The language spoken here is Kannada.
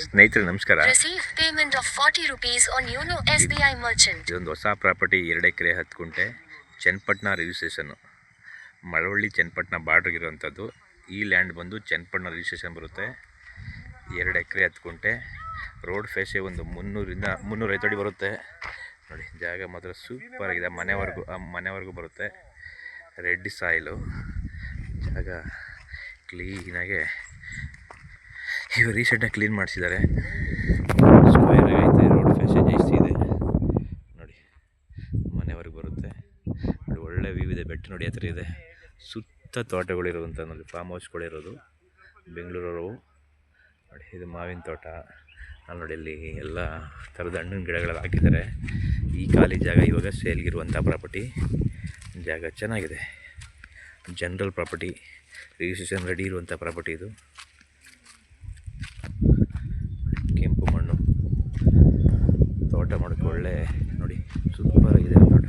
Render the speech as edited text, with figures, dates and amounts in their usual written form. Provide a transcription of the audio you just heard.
ಸ್ನೇಹಿತರೆ ನಮಸ್ಕಾರ. Receive payment of 40 rupees on YONO SBI Merchant. ಇದೊಂದು ಹೊಸ ಪ್ರಾಪರ್ಟಿ 2 ಎಕರೆ 10 ಗುಂಟೆ ಚನ್ನಪಟ್ಟಣ ರಿಜಿಸ್ಟ್ರೇಷನ್ನು, ಮಳವಳ್ಳಿ ಚನ್ನಪಟ್ಟಣ ಬಾರ್ಡ್ರಿಗಿರುವಂಥದ್ದು. ಈ ಲ್ಯಾಂಡ್ ಬಂದು ಚನ್ನಪಟ್ಟಣ ರಿಜಿಸ್ಟ್ರೇಷನ್ ಬರುತ್ತೆ. 2 ಎಕರೆ 10 ಗುಂಟೆ, ರೋಡ್ ಫೇಸೇ ಒಂದು 300 ಅಡಿ ಬರುತ್ತೆ ನೋಡಿ. ಜಾಗ ಮಾತ್ರ ಸೂಪರ್ ಆಗಿದೆ, ಮನೆವರೆಗೂ ಬರುತ್ತೆ. ರೆಡ್ ಸಾಯಿಲು, ಜಾಗ ಕ್ಲೀನಾಗೆ ಇವಾಗ ರೀಸೆಂಟಾಗಿ ಕ್ಲೀನ್ ಮಾಡಿಸಿದ್ದಾರೆ. ಸ್ಕ್ವೇರ್ ಆಗೈತೆ, ರೋಡ್ ಫೇಸೇಜ್ ಜಾಸ್ತಿ ಇದೆ ನೋಡಿ, ಮನೆವರೆಗೆ ಬರುತ್ತೆ ನೋಡಿ. ಒಳ್ಳೆ ವ್ಯೂ ಇದೆ, ಬೆಟ್ಟ ನೋಡಿ ಹತ್ರ ಇದೆ. ಸುತ್ತ ತೋಟಗಳಿರುವಂಥ ನೋಡಿ, ಫಾರ್ಮ್ ಹೌಸ್ಗಳಿರೋದು ಬೆಂಗಳೂರವರು ನೋಡಿ. ಇದು ಮಾವಿನ ತೋಟ ಅಲ್ಲಿ ನೋಡಿ, ಇಲ್ಲಿ ಎಲ್ಲ ಥರದ ಹಣ್ಣಿನ ಗಿಡಗಳೆಲ್ಲ ಹಾಕಿದ್ದಾರೆ. ಈ ಖಾಲಿ ಜಾಗ ಇವಾಗ ಸೇಲ್ಗಿರುವಂಥ ಪ್ರಾಪರ್ಟಿ. ಜಾಗ ಚೆನ್ನಾಗಿದೆ, ಜನರಲ್ ಪ್ರಾಪರ್ಟಿ, ರಿಜಿಸ್ಟ್ರೇಷನ್ ರೆಡಿ ಇರುವಂಥ ಪ್ರಾಪರ್ಟಿ ಇದು. ಕೆಂಪು ಮಣ್ಣು, ತೋಟ ಮಾಡೋಕ್ಕೆ ಒಳ್ಳೆ ನೋಡಿ, ಸೂಪರ್ ಆಗಿದೆ ತೋಟ.